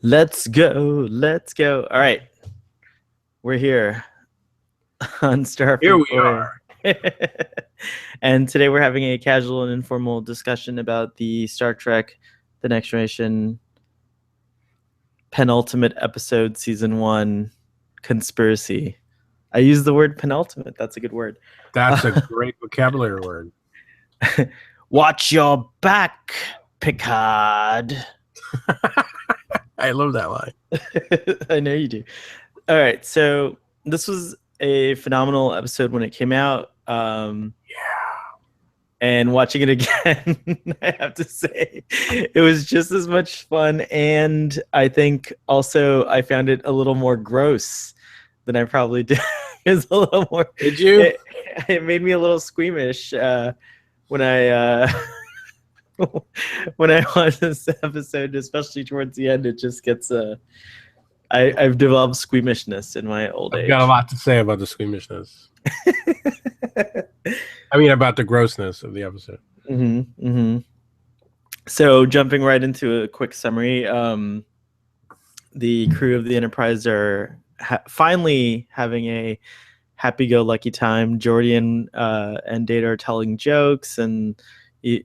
Let's go. Let's go. All right. We're here on Here Starfleet we Boy. are. And today we're having a casual and informal discussion about the Star Trek The Next Generation penultimate episode, season 1, Conspiracy. I use the word penultimate. That's a good word. That's a great vocabulary word. Watch your back, Picard. I love that line. I know you do. All right, so this was a phenomenal episode when it came out. And watching it again, I have to say, it was just as much fun. And I think also I found it a little more gross than I probably did. It was a little more. Did you? It made me a little squeamish when I when I watched this episode, especially towards the end. It just gets I've developed squeamishness in my old age. I've got a lot to say about the squeamishness. I mean, about the grossness of the episode. Mm-hmm, mm-hmm. So, jumping right into a quick summary, the crew of the Enterprise are finally having a happy-go-lucky time. Geordi and Data are telling jokes, and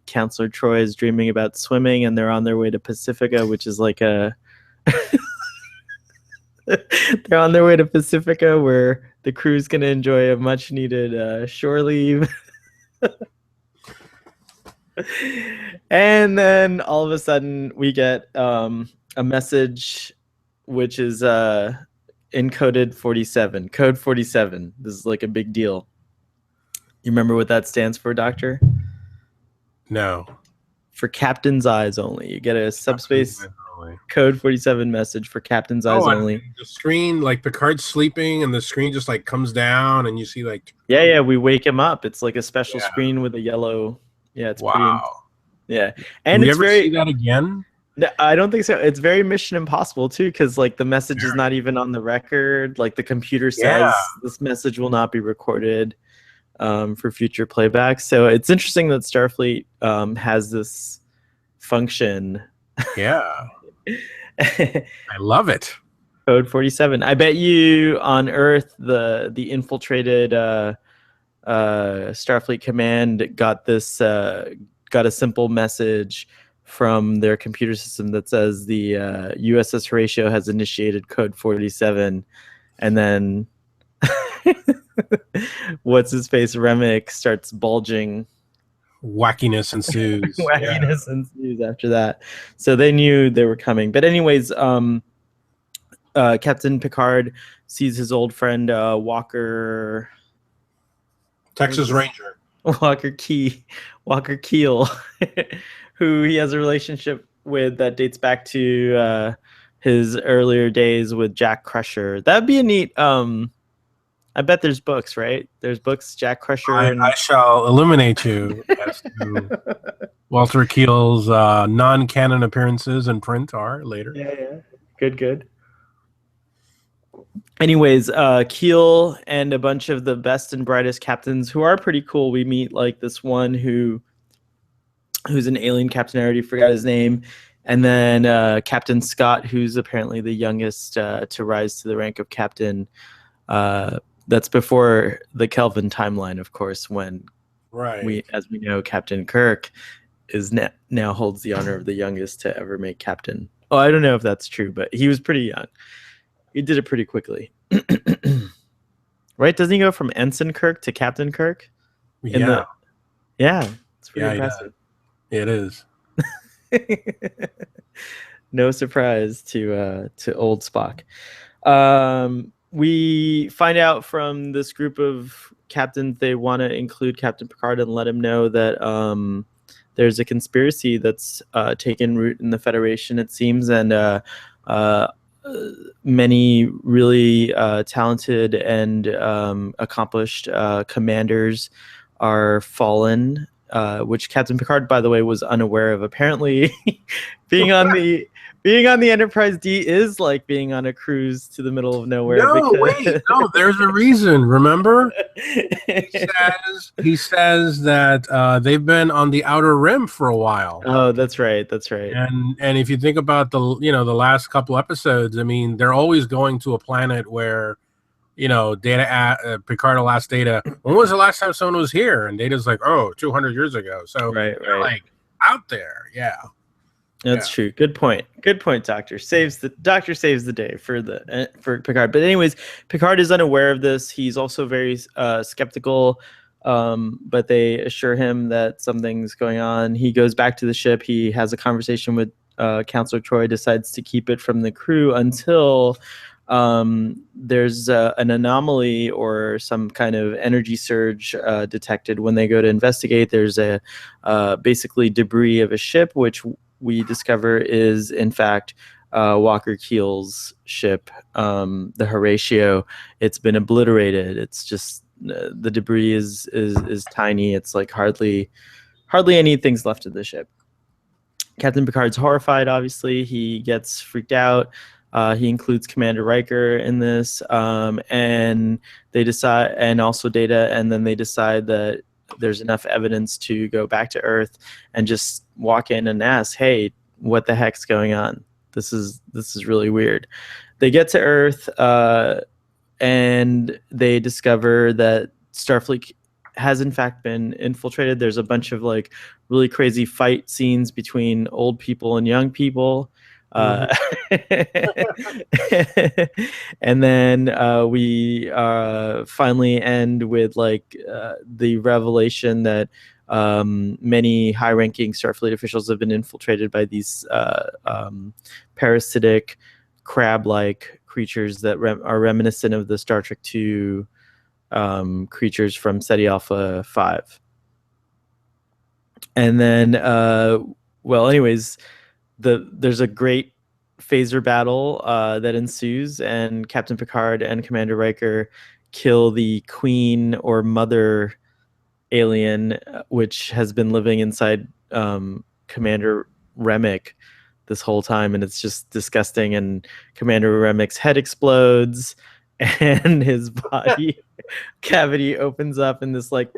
Counselor Troy is dreaming about swimming, and they're on their way to Pacifica, which is like a... They're on their way to Pacifica, where the crew's going to enjoy a much-needed shore leave. And then all of a sudden we get a message which is encoded 47, code 47. This is like a big deal. You remember what that stands for, Doctor? No. For Captain's Eyes Only. You get a subspace code 47 message for Captain's Eyes Only. The screen, like Picard's sleeping and the screen just like comes down and you see like... Yeah, we wake him up. It's like a special screen with a yellow... Yeah, it's pretty... Yeah. And Can you it's ever see that again? I don't think so. It's very Mission Impossible too, because like the message is not even on the record. Like the computer says this message will not be recorded for future playback. So it's interesting that Starfleet has this function. Yeah. I love it. Code 47. I bet you on Earth the infiltrated Starfleet command got this got a simple message from their computer system that says the USS Horatio has initiated code 47, and then what's his face Remick starts bulging. Wackiness ensues. Wackiness ensues after that. So they knew they were coming. But anyways, Captain Picard sees his old friend Walker, Texas Ranger. Walker Keel, who he has a relationship with that dates back to his earlier days with Jack Crusher. That'd be a neat. I bet there's books, right? There's books, Jack Crusher. I shall illuminate you as to Walter Keel's non-canon appearances in print are later. Yeah. Good. Anyways, Keel and a bunch of the best and brightest captains who are pretty cool. We meet like this one who's an alien captain. I already forgot his name. And then Captain Scott, who's apparently the youngest to rise to the rank of captain. That's before the Kelvin timeline, of course, when as we know, Captain Kirk is now holds the honor of the youngest to ever make captain. Oh, I don't know if that's true, but he was pretty young. He did it pretty quickly. Right? Doesn't he go from Ensign Kirk to Captain Kirk? Yeah. It's pretty impressive. It is. No surprise to old Spock. We find out from this group of captains they want to include Captain Picard and let him know that there's a conspiracy that's taken root in the Federation, it seems, and many really talented and accomplished commanders are fallen, which Captain Picard, by the way, was unaware of. Apparently, being on the Being on the Enterprise D is like being on a cruise to the middle of nowhere. No, because... no, there's a reason. Remember, he says that they've been on the outer rim for a while. Oh, that's right. That's right. And if you think about the last couple episodes, I mean, they're always going to a planet where Data Picard will ask Data, when was the last time someone was here? And Data's like, 200 years ago. So right, like out there, yeah. That's true. Good point. Good point. Doctor saves the day for Picard. But anyways, Picard is unaware of this. He's also very skeptical. But they assure him that something's going on. He goes back to the ship. He has a conversation with Counselor Troy. Decides to keep it from the crew until there's an anomaly or some kind of energy surge detected. When they go to investigate, there's a basically debris of a ship, which we discover is in fact Walker Keel's ship, the Horatio. It's been obliterated. It's just the debris is tiny. It's like hardly anything's left of the ship. Captain Picard's horrified. Obviously, he gets freaked out. He includes Commander Riker in this, and they decide, and also Data, and then they decide that there's enough evidence to go back to Earth and just walk in and ask, "Hey, what the heck's going on? This is really weird." They get to Earth, and they discover that Starfleet has in fact been infiltrated. There's a bunch of like really crazy fight scenes between old people and young people. And then we finally end with like the revelation that many high-ranking Starfleet officials have been infiltrated by these parasitic crab-like creatures that are reminiscent of the Star Trek II creatures from SETI Alpha 5. And then anyways, there's a great phaser battle that ensues, and Captain Picard and Commander Riker kill the queen or mother alien, which has been living inside Commander Remick this whole time, and it's just disgusting. And Commander Remick's head explodes, and his body cavity opens up, and this like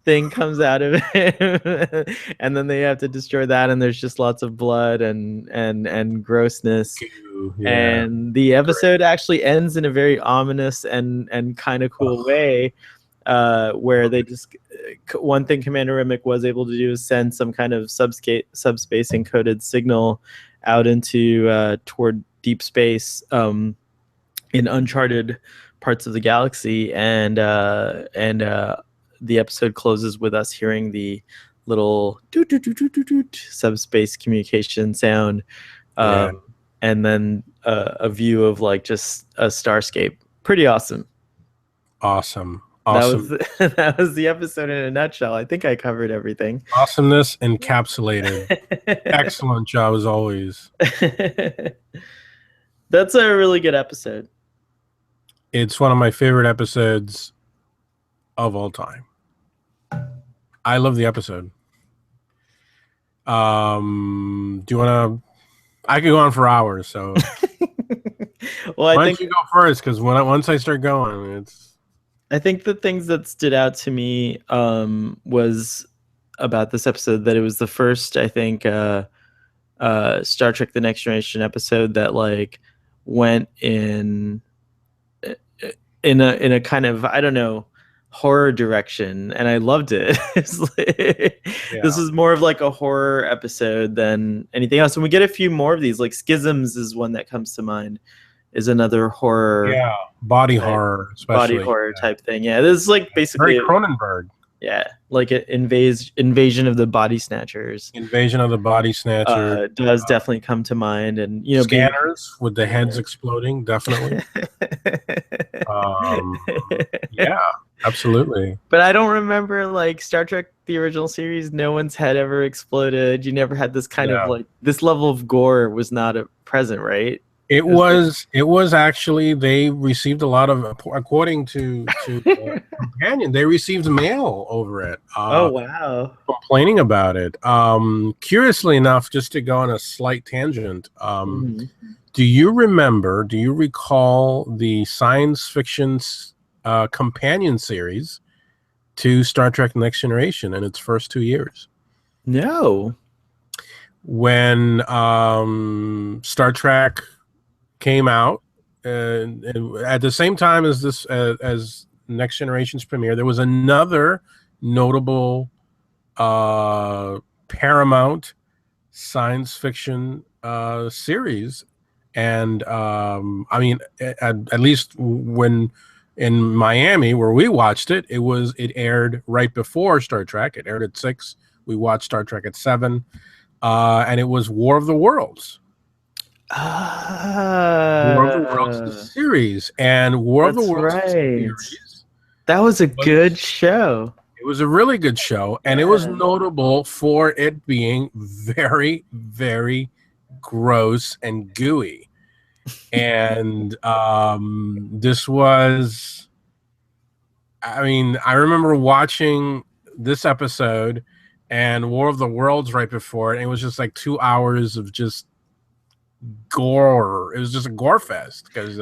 thing comes out of him, and then they have to destroy that, and there's just lots of blood and grossness. Yeah. And the episode actually ends in a very ominous and kind of cool way, where they just one thing Commander Remick was able to do is send some kind of subspace encoded signal out into toward deep space in uncharted parts of the galaxy, and the episode closes with us hearing the little doot, doot, doot, doot, doot, doot, subspace communication sound, and then a view of like just a starscape. Pretty awesome. Awesome. That was the episode in a nutshell. I think I covered everything. Awesomeness encapsulated. Excellent job as always. That's a really good episode. It's one of my favorite episodes of all time. I love the episode. Do you want to? I could go on for hours. So, well, why don't you go first? Because once I start going, it's. I think the things that stood out to me was about this episode that it was the first, I think, Star Trek: The Next Generation episode that like went in a kind of, I don't know, horror direction, and I loved it. This is more of like a horror episode than anything else, and we get a few more of these. Like Schisms is one that comes to mind, is another horror, body horror, especially body horror type thing. Yeah, this is like basically very Cronenberg. Yeah, like an invasion of the body snatchers. Invasion of the body snatcher does definitely come to mind, and scanners with the heads exploding, definitely. Yeah, absolutely. But I don't remember like Star Trek the original series. No one's head ever exploded. You never had this kind of like this level of gore was not present, right? It was actually, they received a lot of, according to companion, they received mail over it. Oh wow. Complaining about it. Curiously enough, just to go on a slight tangent, Mhm. do you recall the science fiction companion series to Star Trek Next Generation in its first 2 years? No. When Star Trek came out, and at the same time as this, as Next Generation's premiere, there was another notable Paramount science fiction series, and I mean, at least when in Miami where we watched it, it aired right before Star Trek. It aired at 6. We watched Star Trek at 7, and it was War of the Worlds. War of the Worlds, the series, and War of the That's Worlds right. series. That was a good show. It was a really good show, and it was notable for it being very, very gross and gooey. And this was, I mean, I remember watching this episode and War of the Worlds right before it, and it was just like 2 hours of just gore. It was just a gore fest because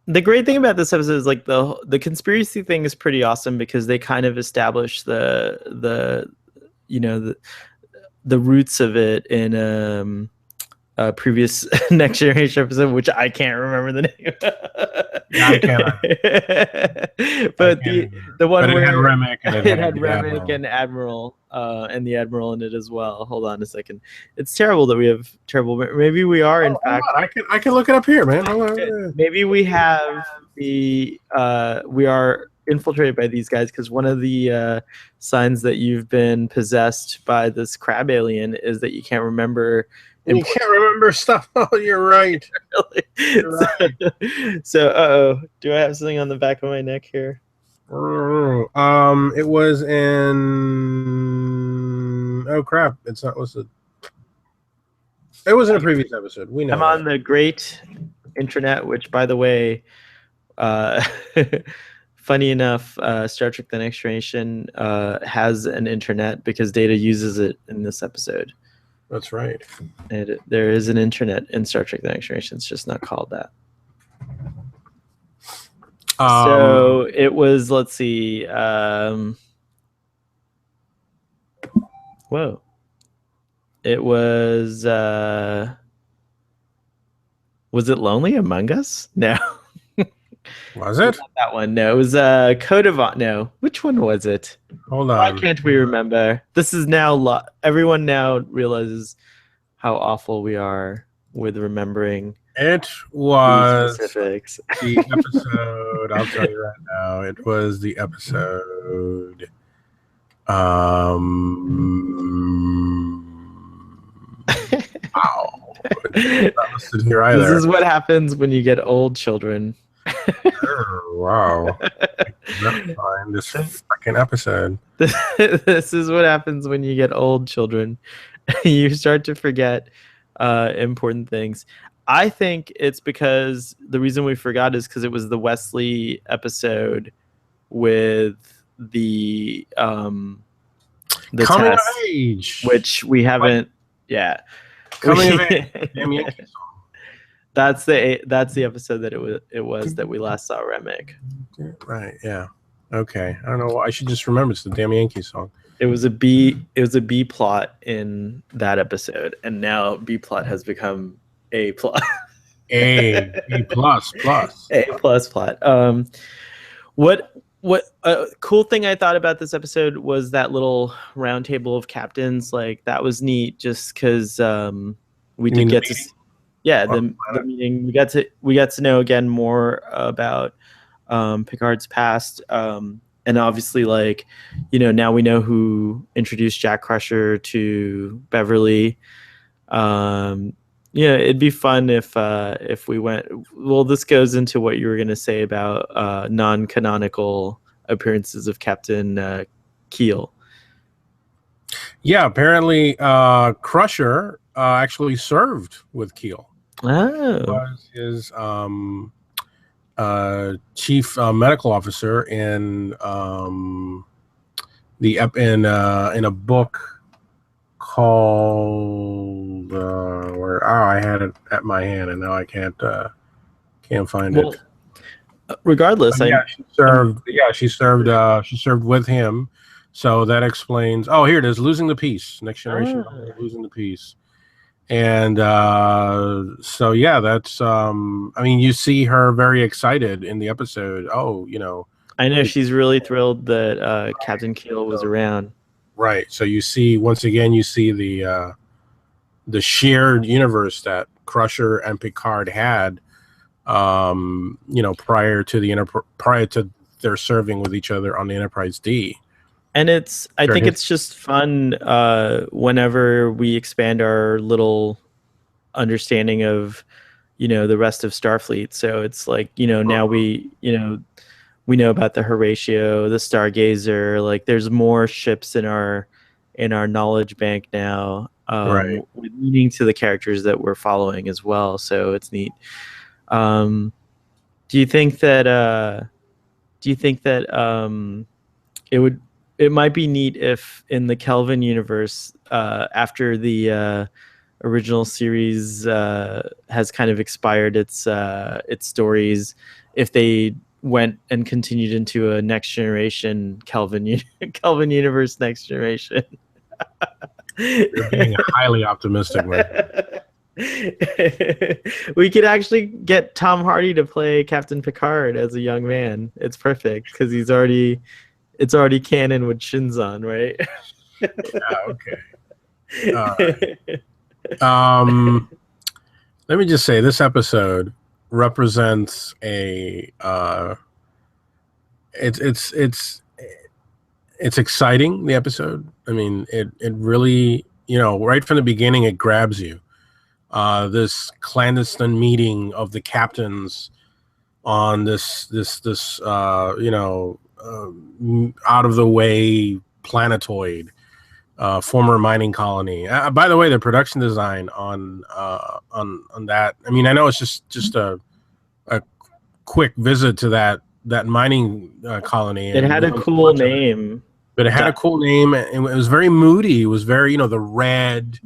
The great thing about this episode is like the conspiracy thing is pretty awesome because they kind of establish the you know the roots of it in a previous Next Generation episode, which I can't remember the name. Yeah, I can't. But the one but it where had Remick and it had the Remick and Admiral the Admiral in it as well. Hold on a second. It's terrible that we have terrible. Maybe we are in fact. I can look it up here, man. Maybe we have we are infiltrated by these guys because one of the signs that you've been possessed by this crab alien is that you can't remember. You can't remember stuff. Oh, you're right. You're right. So, do I have something on the back of my neck here? It was in. Oh crap! It's not listed. It was in a previous episode. We know. I'm on the great internet, which, by the way, funny enough, Star Trek: The Next Generation has an internet because Data uses it in this episode. That's right. There is an internet in Star Trek: The Next Generation. It's just not called that. So it was, let's see. Whoa. It was it Lonely Among Us? No. Was it? Not that one. No, it was Code of Honor. No. Which one was it? Hold on. Why can't we remember? This is now everyone now realizes how awful we are with remembering. It was specifics. The episode. I'll tell you right now. It was the episode. Wow. Not listed here either. This is what happens when you get old, children. Wow. Find this fucking episode. This is what happens when you get old, children. You start to forget important things. I think it's because the reason we forgot is because it was the Wesley episode with the coming test, of age, which we haven't. Yeah, coming of age. Damn Yankee song. That's the episode that it was that we last saw Remick. Right. Yeah. Okay. I don't know. I should just remember it's the Damn Yankee song. It was a B plot in that episode, and now B plot has become A plot. A plus plus. A plus plot. What cool thing I thought about this episode was that little round table of captains. Like that was neat, just because we did get to. Yeah, the meeting. We got to know again more about Picard's past. And obviously, like, now we know who introduced Jack Crusher to Beverly. It'd be fun if we went. Well, this goes into what you were going to say about non-canonical appearances of Captain Keel. Yeah, apparently Crusher actually served with Keel. Oh. Was his chief medical officer in in a book called where I had it at my hand and now I can't find Well, it. regardless, Yeah, I'm, she served. Yeah, she served. She served with him, so that explains. Oh, here it is. Losing the Peace. Next Generation. ah. Losing the Peace. And so yeah, that's. I mean, you see her very excited in the episode. Oh, I know Picard. she's really thrilled that Captain Keel was So, around. right. So you see once again, you see the shared universe that Crusher and Picard had. Prior to prior to their serving with each other on the Enterprise D. And I Shared think history. it's just fun whenever we expand our little understanding of, the rest of Starfleet. So it's like, now we know about the Horatio, the Stargazer. Like, there's more ships in our knowledge bank now, Right. with meaning to the characters that we're following as well. So it's neat. Um, do you think that it would it might be neat if in the Kelvin universe, after the original series has kind of expired its stories, if they went and continued into a next generation Kelvin universe next generation. You're being highly optimistic, man. We could actually get Tom Hardy to play Captain Picard as a young man. It's perfect because it's already canon with Shinzon, right? Yeah, okay. All right. Let me just say this episode represents a it's exciting, the episode. I mean, it really, right from the beginning it grabs you. This clandestine meeting of the captains on this out of the way planetoid, former mining colony. By the way, the production design on that. I mean, I know it's just a quick visit to that mining colony, It and had a cool name. but it had a cool name, and it was very moody. It was very, the red.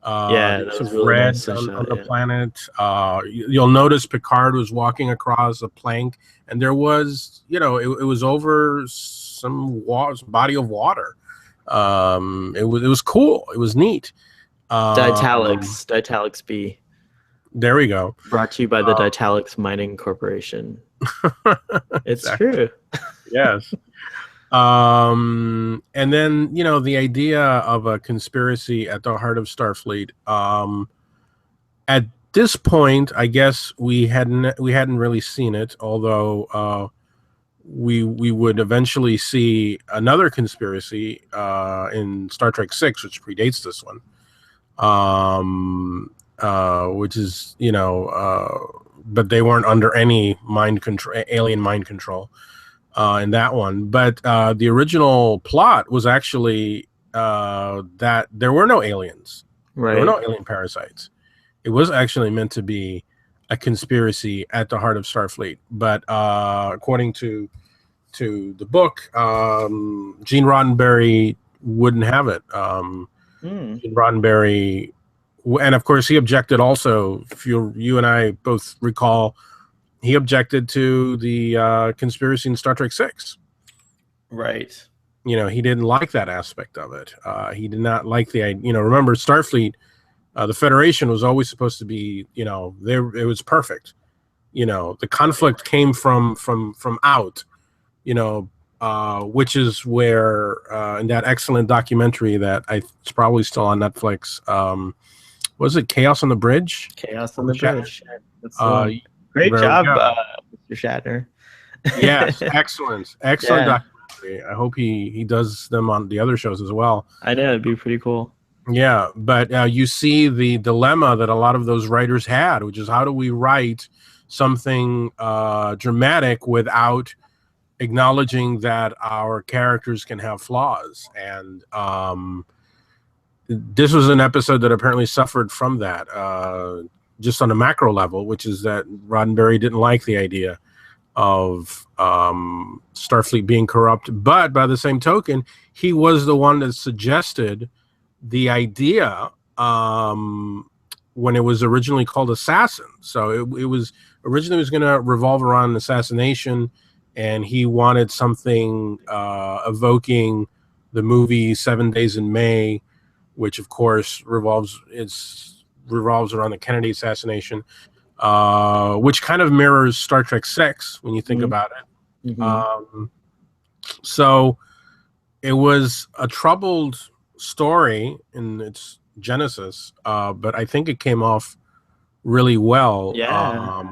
Yeah, The that use was of really red nicely on shot. the Yeah. planet. You'll notice Picard was walking across a plank, and there was, it was over some body of water. It was cool. It was neat. Ditalics B. There we go. Brought to you by the Ditalics Mining Corporation. It's Exactly. true. Yes. And then, the idea of a conspiracy at the heart of Starfleet. At this point, I guess we hadn't really seen it, although we would eventually see another conspiracy in Star Trek VI, which predates this one, which is, but they weren't under any mind control, alien mind control in that one. But the original plot was actually that there were no aliens. There were Right. no alien parasites. It was actually meant to be a conspiracy at the heart of Starfleet. But according to the book, Gene Roddenberry wouldn't have it. Gene Roddenberry, and of course he objected also. If you and I both recall, he objected to the conspiracy in Star Trek VI. Right. He didn't like that aspect of it. He did not like remember Starfleet. The Federation was always supposed to be, there. It was perfect. The conflict came from out, which is where in that excellent documentary that it's probably still on Netflix. Was it Chaos on the Bridge? Chaos on the Shatner? Bridge. That's the one. Great Very job, good. Mr. Shatner. Yes, excellent Yeah. documentary. I hope he does them on the other shows as well. I know, it'd be pretty cool. Yeah, but you see the dilemma that a lot of those writers had, which is how do we write something dramatic without acknowledging that our characters can have flaws. And this was an episode that apparently suffered from that. just on a macro level, which is that Roddenberry didn't like the idea of Starfleet being corrupt. But by the same token, he was the one that suggested the idea when it was originally called Assassin. So it was originally was going to revolve around assassination, and he wanted something evoking the movie 7 Days in May, which of course revolves around the Kennedy assassination, which kind of mirrors Star Trek 6 when you think about it. So it was a troubled story in its genesis, but I think it came off really well. Yeah.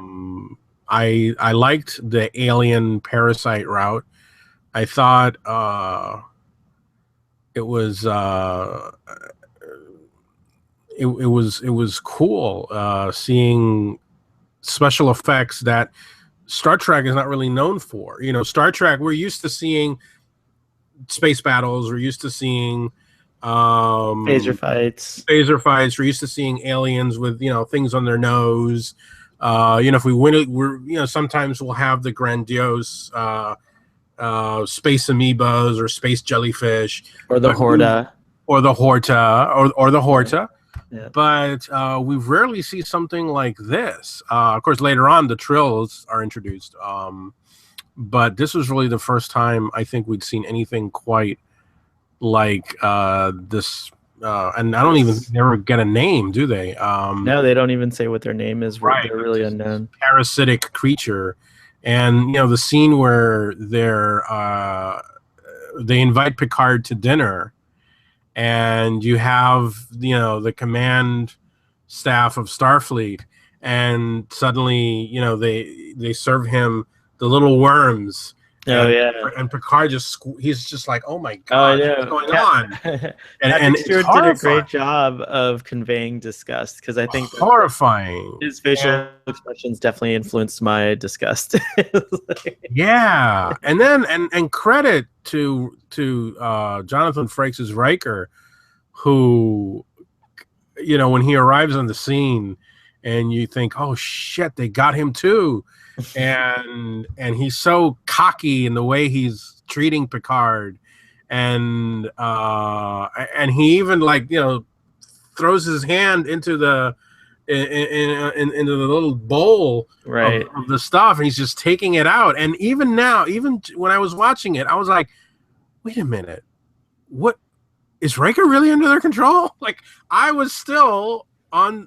I liked the alien parasite route. I thought it was it was cool seeing special effects that Star Trek is not really known for. You know, Star Trek, we're used to seeing space battles, we're used to seeing Phaser fights. We're used to seeing aliens with, you know, things on their nose. You know, if we win it, sometimes we'll have the grandiose space amoebas or space jellyfish, or the Horta, or the Horta. Yeah. But we rarely see something like this. Of course, later on, the Trills are introduced. But this was really the first time I think we'd seen anything quite like this. And I don't even never get a name, do they? No, they don't even say what their name is. Right. They're really unknown. Parasitic creature. And, you know, the scene where they invite Picard to dinner, and you have, you know, the command staff of Starfleet, and suddenly, you know, they serve him the little worms. Oh, and, yeah. And Picard he's just like, oh my God, what's going on? And Stewart did a great job of conveying disgust, because I think horrifying. His facial expressions definitely influenced my disgust. Yeah, and then and credit to Jonathan Frakes' Riker, who, you know, when he arrives on the scene, and you think, oh shit, they got him too. and he's so cocky in the way he's treating Picard, and he even, like, you know, throws his hand into the into the little bowl of the stuff, and he's just taking it out. And even now, even when I was watching it, I was like, wait a minute, what is Riker really under their control? Like, I was still in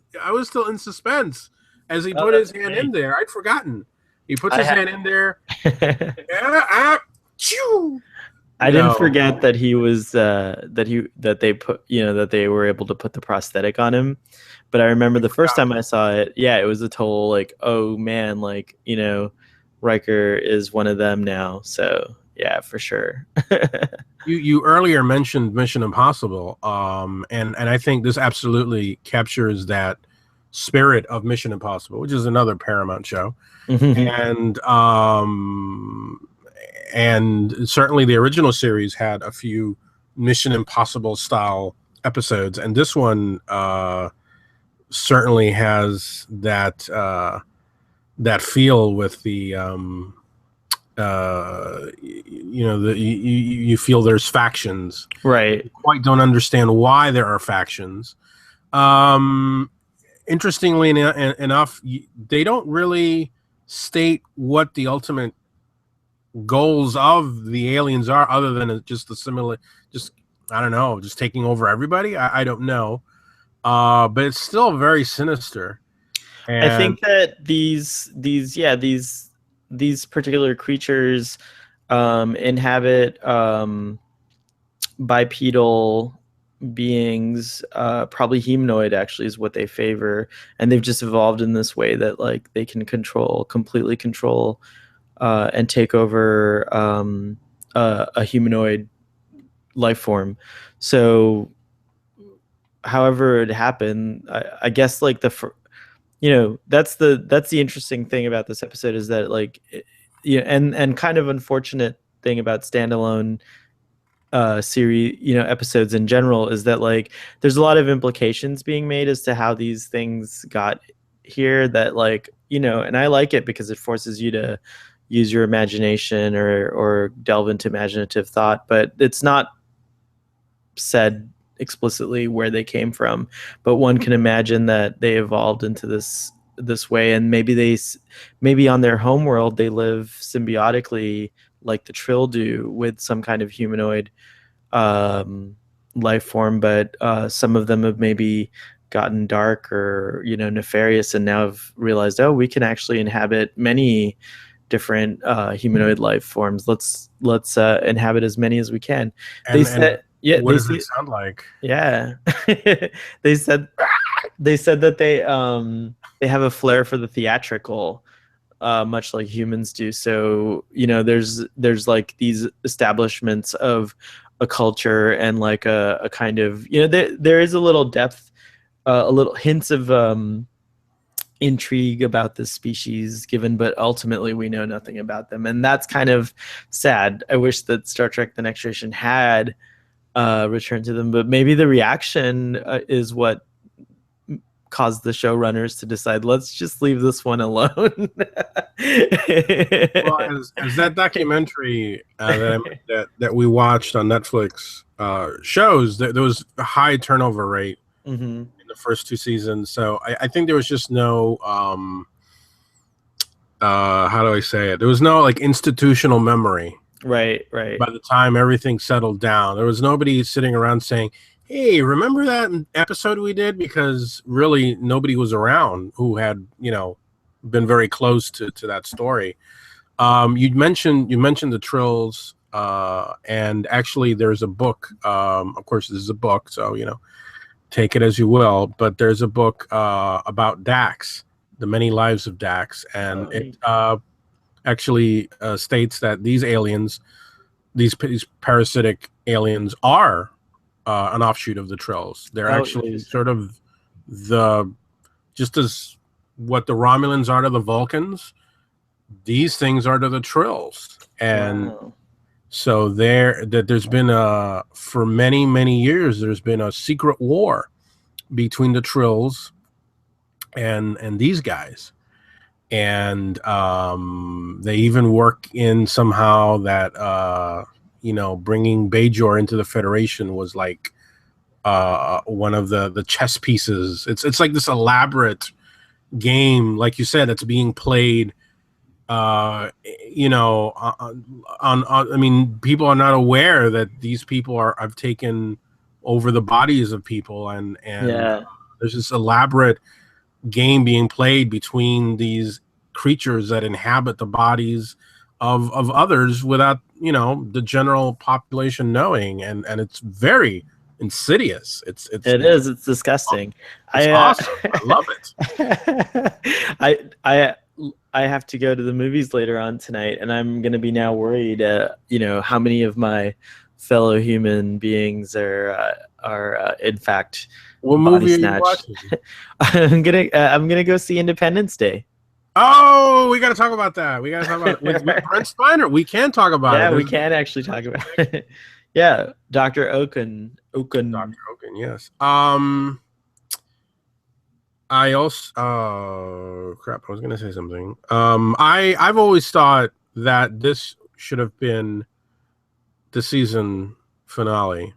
suspense as he put his hand in there. I'd forgotten. He puts his hand in there. I didn't forget that he was that they were able to put the prosthetic on him. But I remember the first time I saw it, yeah, it was a total, like, oh man, like, you know, Riker is one of them now. So yeah, for sure. You earlier mentioned Mission Impossible, and I think this absolutely captures that spirit of Mission Impossible, which is another Paramount show. And certainly the original series had a few Mission Impossible style episodes, and this one certainly has that that feel with the you know, you feel there's factions, right? You quite don't understand why there are factions. Interestingly enough, they don't really state what the ultimate goals of the aliens are, other than just I don't know, just taking over everybody. I don't know, but it's still very sinister. And I think that these particular creatures inhabit bipedal beings, probably humanoid actually is what they favor, and they've just evolved in this way that, like, they can completely control and take over a humanoid life form. So however it happened, I guess, like, you know, that's the interesting thing about this episode, is that, like, and kind of unfortunate thing about standalone series, you know, episodes in general, is that, like, there's a lot of implications being made as to how these things got here that, like, and I like it because it forces you to use your imagination or delve into imaginative thought, but it's not said explicitly where they came from, but one can imagine that they evolved into this way, and maybe on their home world they live symbiotically like the Trill do with some kind of humanoid um, life form, but some of them have maybe gotten dark or nefarious, and now have realized, oh, we can actually inhabit many different humanoid life forms. Let's inhabit as many as we can. They And said, yeah, what they does say, it sound like? yeah. they said that they have a flair for the theatrical, much like humans do. So there's like these establishments of a culture and like a kind of there is a little depth, a little hints of intrigue about this species given, but ultimately we know nothing about them, and that's kind of sad. I wish that Star Trek: The Next Generation had returned to them, but maybe the reaction is what caused the showrunners to decide, let's just leave this one alone. Well, as that documentary that we watched on Netflix shows, there was a high turnover rate Mm-hmm. in the first 2 seasons. So I think there was just no how do I say it? There was no like institutional memory. Right. By the time everything settled down, there was nobody sitting around saying, "Hey, remember that episode we did?" Because really, nobody was around who had been very close to that story. You mentioned the Trills, and actually, there's a book. Of course, this is a book, so take it as you will. But there's a book about Dax, the many lives of Dax, and it actually states that these aliens, these parasitic aliens, are an offshoot of the Trills. They're actually sort of just as what the Romulans are to the Vulcans, these things are to the Trills. And so there's been for many years, there's been a secret war between the Trills and these guys. And they even work in somehow that bringing Bajor into the Federation was like one of the chess pieces. It's like this elaborate game, like you said, that's being played. I mean, people are not aware that these people have taken over the bodies of people, and there's this elaborate game being played between these creatures that inhabit the bodies of others without the general population knowing, and it's very insidious. It's disgusting. It's awesome. I love it. I have to go to the movies later on tonight, and I'm going to be now worried how many of my fellow human beings are in fact what movie are you watching? I'm gonna go see Independence Day. Oh, we got to talk about that. We got to talk about it with Brent Spiner. We can talk about it. Yeah, we can actually talk about it. Yeah, Dr. Oken. Dr. Oken, yes. I also crap, I was gonna say something. I've always thought that this should have been the season finale.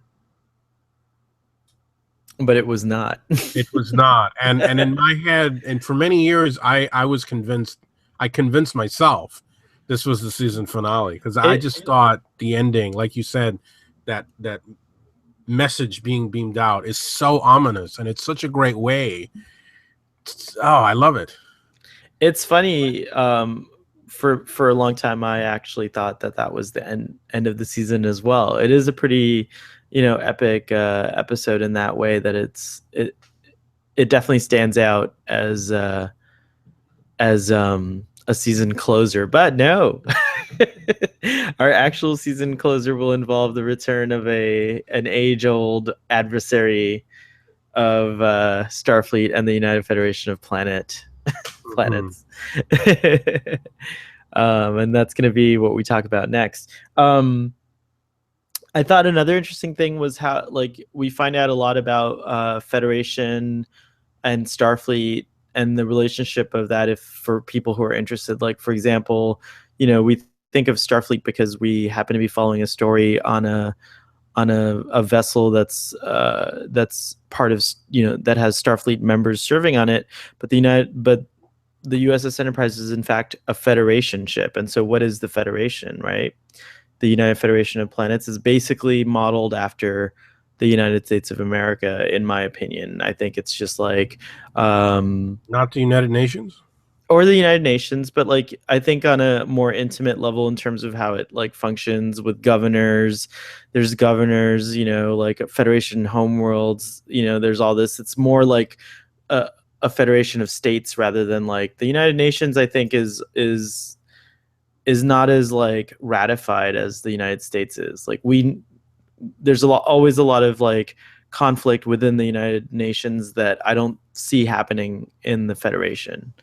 But it was not. It was not. And in my head, and for many years, I was convinced. I convinced myself this was the season finale, because I just thought the ending, like you said, that message being beamed out is so ominous, and it's such a great way. I love it. It's funny. For a long time, I actually thought that was the end of the season as well. It is a pretty epic episode in that way, that it definitely stands out as a season closer. But no, our actual season closer will involve the return of an age-old adversary of Starfleet and the United Federation of planets. And that's going to be what we talk about next. I thought another interesting thing was how, like, we find out a lot about Federation and Starfleet and the relationship of that, if for people who are interested, like for example, we think of Starfleet because we happen to be following a story on a vessel that's part of that has Starfleet members serving on it, but the USS Enterprise is in fact a Federation ship. And so what is the Federation, right? The United Federation of Planets is basically modeled after the United States of America, in my opinion. I think it's just like Not the United Nations? or the United Nations, but like I think on a more intimate level in terms of how it like functions with governors. There's governors, like Federation homeworlds, there's all this. It's more like a federation of states rather than like the United Nations. I think is not as like ratified as the United States is. Like there's always a lot of like conflict within the United Nations that I don't see happening in the Federation.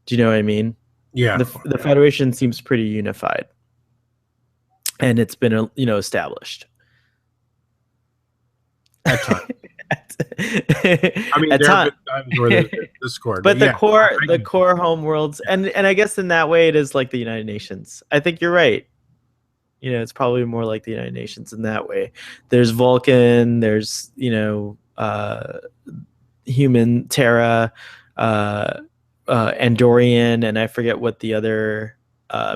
Do you know what I mean? Yeah. The Federation seems pretty unified, and it's been established. At times. I mean, At there have been times where there's discord. But yeah, the core homeworlds, and I guess in that way it is like the United Nations. I think you're right. It's probably more like the United Nations in that way. There's Vulcan, there's human, Terra, Andorian, and I forget what the other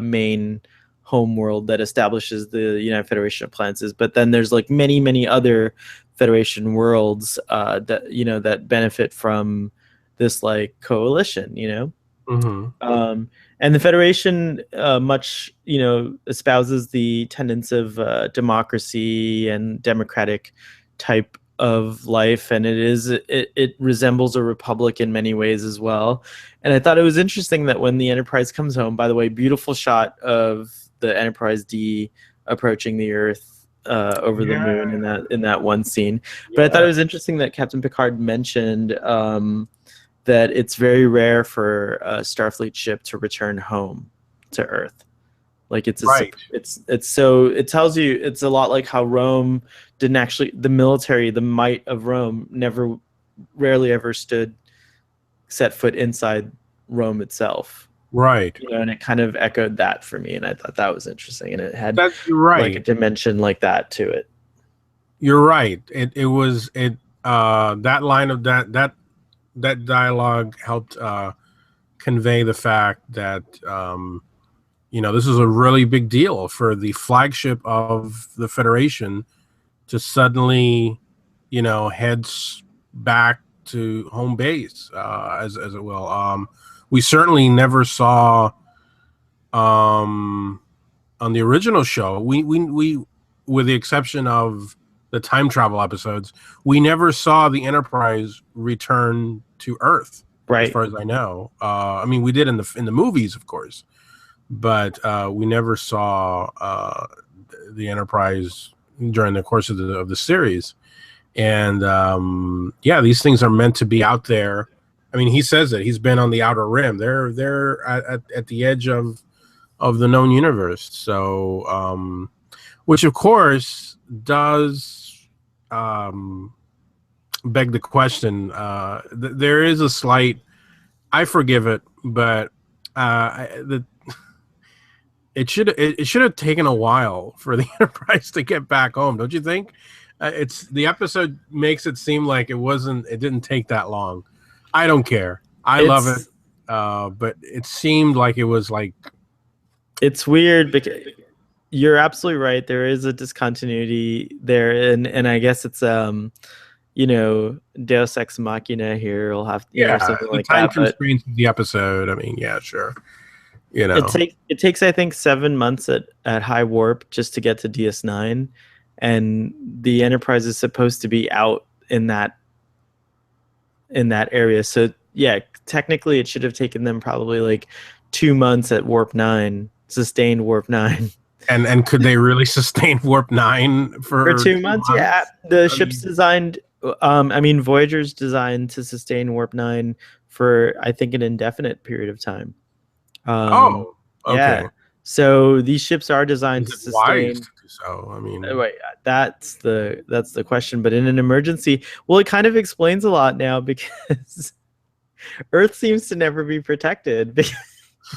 main home world that establishes the United Federation of Planets is. But then there's like many other Federation worlds that benefit from this like coalition. Mm-hmm. And the Federation much espouses the tenets of democracy and democratic type of life, and it resembles a republic in many ways as well. And I thought it was interesting that when the Enterprise comes home, by the way, beautiful shot of the Enterprise D approaching the Earth over the moon in that one scene. But I thought it was interesting that Captain Picard mentioned that it's very rare for a Starfleet ship to return home to Earth. Like it's so it tells you it's a lot like how Rome didn't actually, the military, the might of Rome rarely ever set foot inside Rome itself. Right. And it kind of echoed that for me, and I thought that was interesting, and it had like a dimension like that to it. You're right. It was that line of that dialogue helped convey the fact that this is a really big deal for the flagship of the Federation to suddenly heads back to home base, as it will. We certainly never saw on the original show, we with the exception of the time travel episodes, we never saw the Enterprise return to Earth, right? As far as I know. I mean, we did in the movies, of course, but we never saw the Enterprise during the course of the series. And these things are meant to be out there. I mean, he says it. He's been on the outer rim. They're at the edge of the known universe. So, which of course does beg the question. There is a slight. I forgive it, but it should have taken a while for the Enterprise to get back home. Don't you think? It's the episode makes it seem like it didn't take that long. I don't care. I love it. But it seemed like it was like, it's weird because you're absolutely right. There is a discontinuity there, and I guess it's Deus Ex Machina here. We'll have or something like that. Time constraints of the episode. I mean, yeah, sure. It takes I think 7 months at high warp just to get to DS9, and the Enterprise is supposed to be out in that area. So yeah, technically it should have taken them probably like 2 months at warp 9, sustained warp 9. And could they really sustain warp 9 for 2 months? Yeah, the ship's designed. Voyager's designed to sustain warp 9 for I think an indefinite period of time. Okay. Yeah. So these ships are designed to sustain. Wise to do so? I mean, wait, that's the question. But in an emergency, well, it kind of explains a lot now because Earth seems to never be protected.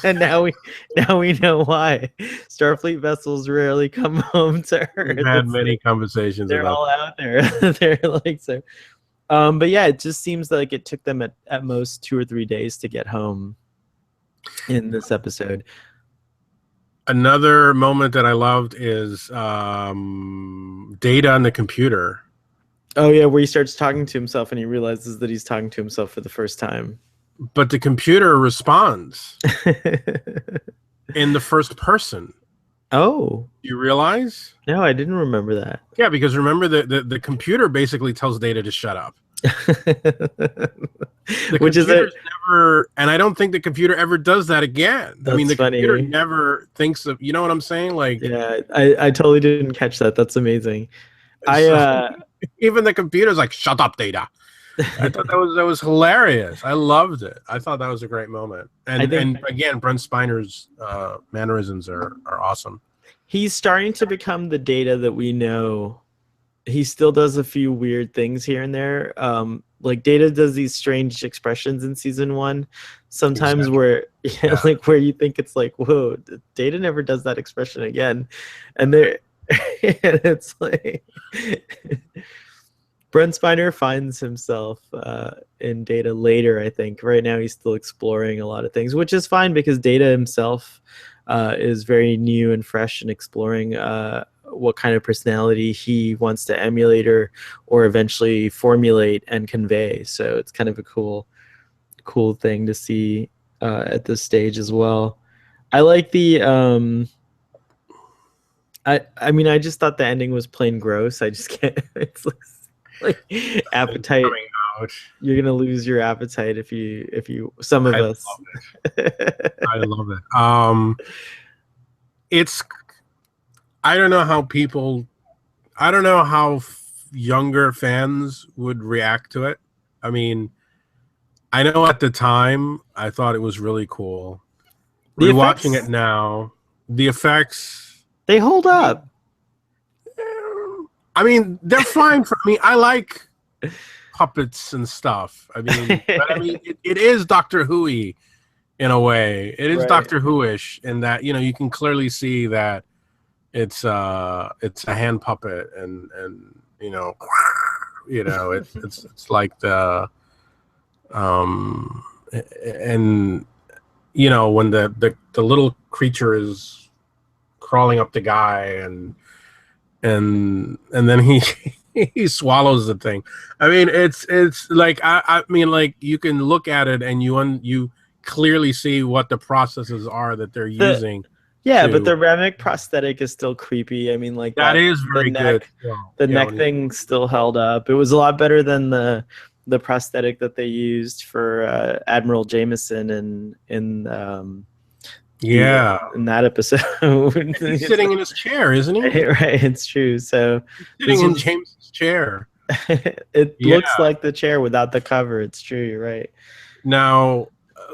And now we know why. Starfleet vessels rarely come home to Earth. We've had many conversations They're about all out there. They're like so. But yeah, it just seems like it took them at most 2 or 3 days to get home in this episode. Another moment that I loved is Data on the computer. Oh yeah, where he starts talking to himself and he realizes that he's talking to himself for the first time. But the computer responds in the first person. Oh. You realize? No, I didn't remember that. Yeah, because remember the computer basically tells Data to shut up. Which is never, and I don't think the computer ever does that again. That's I mean, the funny. computer never thinks of, you know what I'm saying? Like, yeah, I totally didn't catch that. That's amazing. Even the computer's like, shut up, Data. I thought that was hilarious. I loved it. I thought that was a great moment. And again, Brent Spiner's mannerisms are awesome. He's starting to become the Data that we know. He still does a few weird things here and there. Like Data does these strange expressions in season 1 sometimes where like where you think it's like, whoa, Data never does that expression again. And there and it's like Brent Spiner finds himself in Data later, I think. Right now he's still exploring a lot of things, which is fine because Data himself is very new and fresh and exploring what kind of personality he wants to emulate or eventually formulate and convey. So it's kind of a cool thing to see at this stage as well. I like the I mean, I just thought the ending was plain gross. I just can't. It's like appetite. You're gonna lose your appetite if you. Some of us. I love it. It's. I don't know how younger fans would react to it. I mean, I know at the time I thought it was really cool. Rewatching it now, the effects. They hold up. I mean, they're fine for me. I like puppets and stuff. I mean, but I mean, it is Doctor Who-y in a way. It is Doctor Who-ish in that, you know, you can clearly see that it's a hand puppet and you know, it's like the and you know, when the little creature is crawling up the guy and then he swallows the thing. I mean, it's like I mean, like you can look at it and you clearly see what the processes are that they're using. Yeah, but the Remick prosthetic is still creepy. I mean, like that is very good. The neck thing still held up. It was a lot better than the prosthetic that they used for Admiral Jameson in that episode. He's sitting in his chair, isn't he? Right, it's true. So he's sitting in James's chair. It looks like the chair without the cover. It's true. You're right. Now,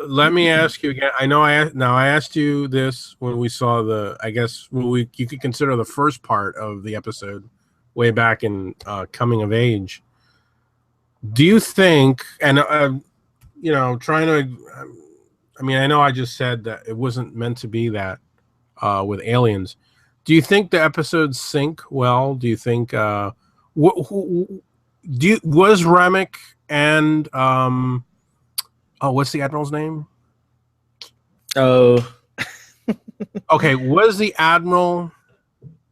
let me ask you again. I know I asked you this when we saw you could consider the first part of the episode way back in Coming of Age. Do you think, and you know, trying to, I mean, I know I just said that it wasn't meant to be that with aliens. Do you think the episodes sync well? Do you think was Remick and what's the Admiral's name? Oh. Okay, was the Admiral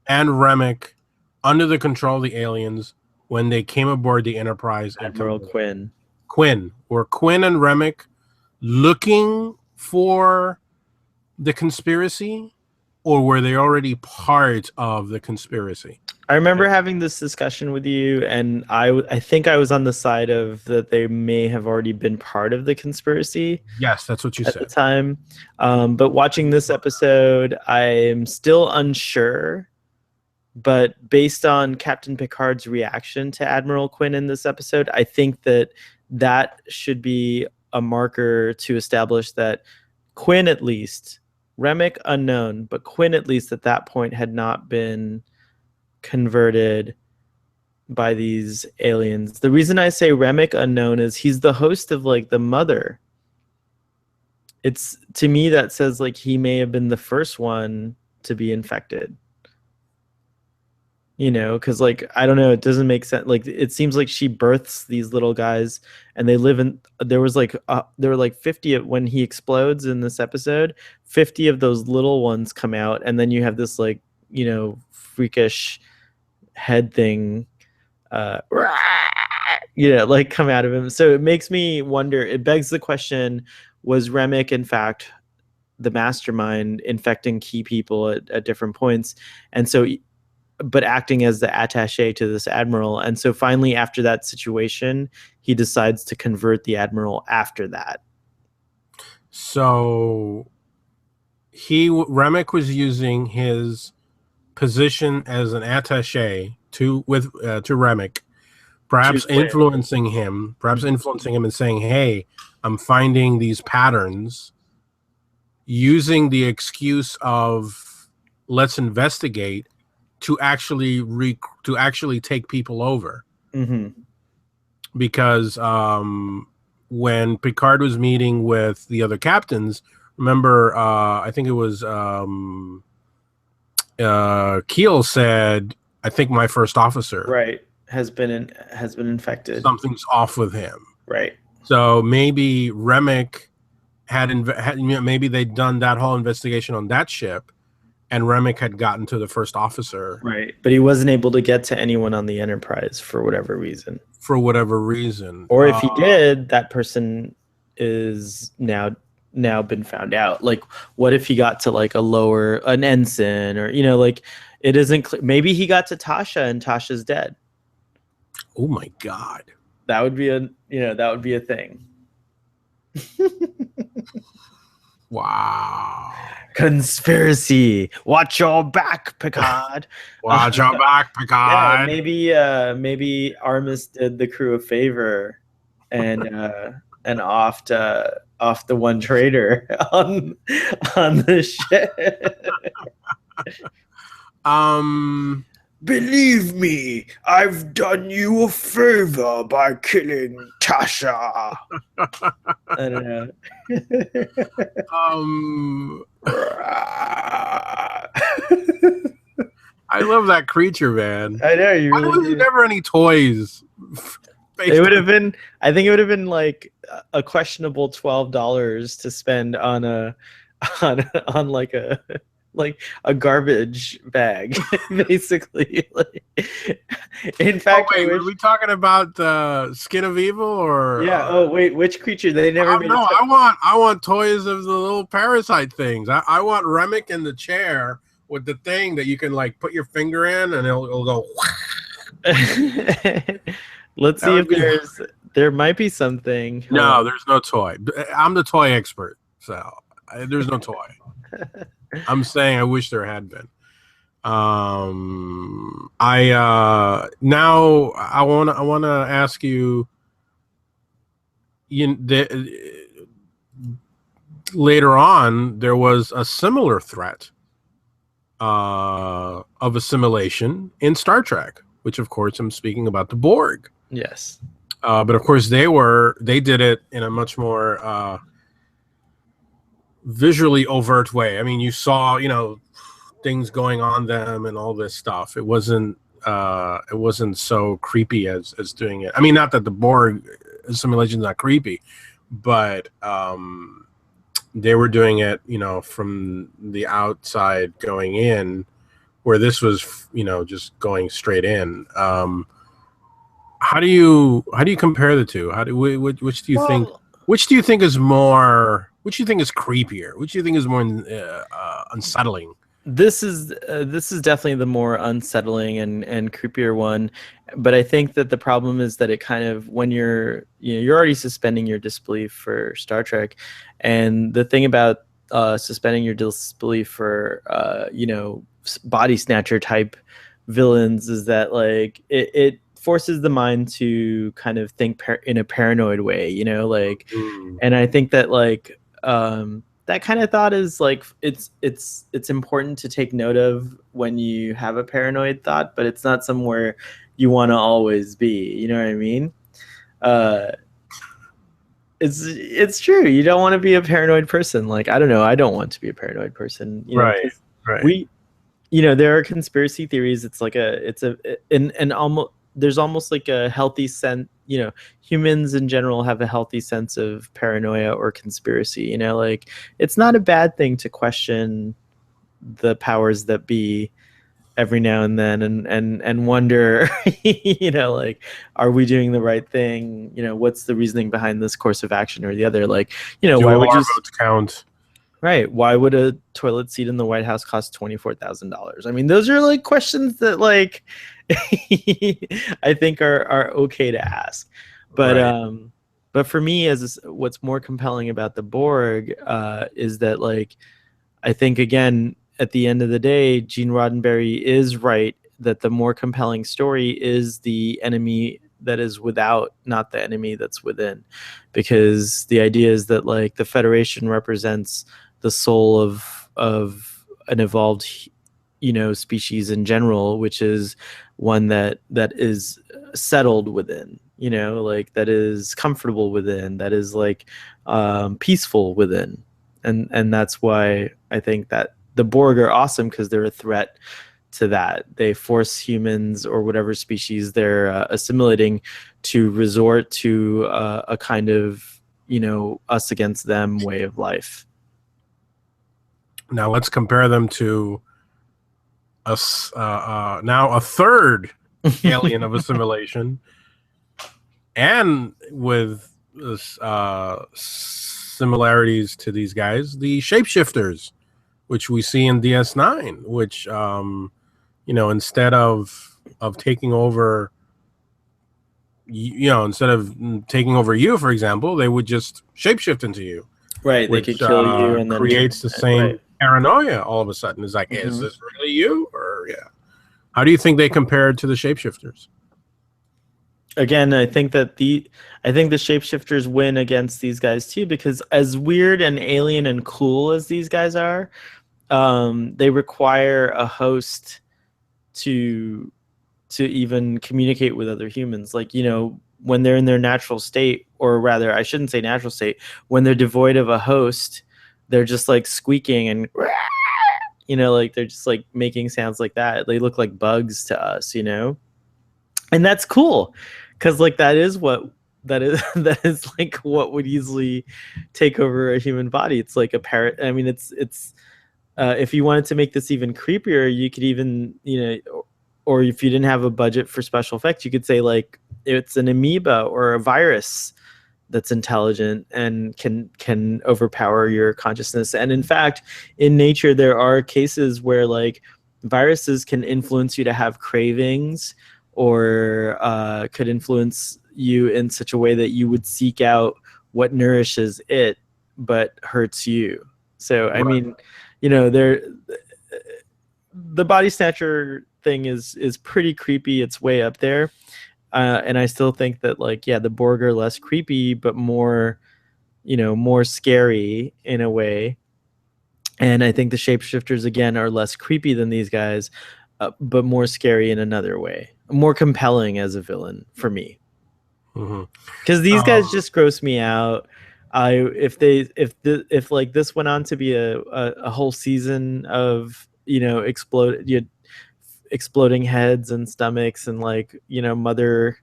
and Remick under the control of the aliens when they came aboard the Enterprise? Admiral Quinn. Were Quinn and Remick looking for the conspiracy, or were they already part of the conspiracy? I remember having this discussion with you, and I think I was on the side of that they may have already been part of the conspiracy. Yes, that's what you said at the time. But watching this episode, I'm still unsure. But based on Captain Picard's reaction to Admiral Quinn in this episode, I think that should be a marker to establish that Quinn, at least, Remick unknown, but Quinn at least at that point had not been converted by these aliens. The reason I say Remick unknown is he's the host of like the Mother it's to me that says like he may have been the first one to be infected. You know, because like I don't know, it doesn't make sense. Like it seems like she births these little guys, and they live in. There were like 50 when he explodes in this episode. 50 of those little ones come out, and then you have this like freakish head thing, uh, like come out of him. So it makes me wonder. It begs the question: was Remick in fact the mastermind infecting key people at different points? And so but acting as the attaché to this admiral. And so finally, after that situation, he decides to convert the admiral after that. So Remick was using his position as an attaché to Remick, perhaps influencing him and saying, "Hey, I'm finding these patterns," using the excuse of let's investigate to actually take people over. Because when Picard was meeting with the other captains, remember, I think it was Keel said, "I think my first officer has been infected. Something's off with him." Right. So maybe Remick maybe they'd done that whole investigation on that ship, and Remick had gotten to the first officer. Right. But he wasn't able to get to anyone on the Enterprise for whatever reason. Or if he did, that person is now been found out. Like, what if he got to like an ensign, or like it isn't clear. Maybe he got to Tasha and Tasha's dead. Oh my God. That would be a thing. Wow. Conspiracy. Watch your back, Picard. Watch your back, Picard. Yeah, maybe Armis did the crew a favor and offed the one traitor on the ship. Believe me, I've done you a favor by killing Tasha. I don't know. I love that creature, man. I know you. Why was there never any toys? It would have been. I think it would have been like a questionable $12 to spend on like a garbage bag, basically. In fact, were we talking about Skin of Evil or? Yeah. Oh wait, which creature? They never made. No, I want toys of the little parasite things. I want Remick in the chair with the thing that you can like put your finger in and it'll go. Let's see if there might be something. No, there's no toy. I'm the toy expert, so there's no toy. I'm saying I wish there had been. I want to ask you. Later on, there was a similar threat of assimilation in Star Trek, which of course I'm speaking about the Borg. Yes. But of course they did it in a much more visually overt way. I mean, you saw, things going on them and all this stuff. It wasn't so creepy as doing it. I mean, not that the Borg assimilation is not creepy, but they were doing it, from the outside going in, where this was, just going straight in. How do you compare the two? Which do you think? Which do you think is more? Which do you think is creepier? Which do you think is more unsettling? This is definitely the more unsettling and creepier one, but I think that the problem is that it kind of, when you're already suspending your disbelief for Star Trek, and the thing about suspending your disbelief for body snatcher type villains is that like it forces the mind to kind of think in a paranoid way, and I think that like that kind of thought is like it's important to take note of when you have a paranoid thought, but it's not somewhere you want to always be. You know what I mean? It's true. You don't want to be a paranoid person. Like, I don't know. I don't want to be a paranoid person. Right, Because right. we, there are conspiracy theories. It's like and almost there's almost like a healthy sense. Humans in general have a healthy sense of paranoia or conspiracy. Like it's not a bad thing to question the powers that be every now and then and wonder like, are we doing the right thing? What's the reasoning behind this course of action or the other? Like, Do why would our you votes count? right, why would a toilet seat in the White House cost $24,000? I mean, those are like questions that like I think are okay to ask. but Right. um but for me, what's more compelling about the Borg is that, like, I think, again, at the end of the day, Gene Roddenberry is right that the more compelling story is the enemy that is without, not the enemy that's within. Because the idea is that, like, the Federation represents the soul of an evolved species in general, which is one that is settled within, like, that is comfortable within, that is like peaceful within. And that's why I think that the Borg are awesome, because they're a threat to that. They force humans or whatever species they're assimilating to resort to a kind of us against them way of life. Now let's compare them to now a third alien of assimilation, and with similarities to these guys, the shapeshifters, which we see in DS9, which instead of taking over, instead of taking over you, for example, they would just shapeshift into you, Right, they could which kill you and then creates the same right. paranoia all of a sudden. It's like, is this really you? Or yeah. How do you think they compared to the shapeshifters? Again, I think the shapeshifters win against these guys too, because as weird and alien and cool as these guys are, they require a host to even communicate with other humans. Like, when they're in their natural state, or rather, I shouldn't say natural state, when they're devoid of a host, they're just like squeaking and like they're just like making sounds like that. They look like bugs to us, and that's cool, because like that is that is like what would easily take over a human body. It's like a parrot. I mean, it's if you wanted to make this even creepier, you could even, or if you didn't have a budget for special effects, you could say like it's an amoeba or a virus that's intelligent and can overpower your consciousness. And in fact, in nature, there are cases where, like, viruses can influence you to have cravings, or could influence you in such a way that you would seek out what nourishes it but hurts you. So I mean, there, the body snatcher thing is pretty creepy. It's way up there. And I still think that, like, yeah, the Borg are less creepy, but more, more scary in a way. And I think the shapeshifters, again, are less creepy than these guys, but more scary in another way, more compelling as a villain for me. Because these guys just gross me out. If like this went on to be a whole season of exploding heads and stomachs and, like, mother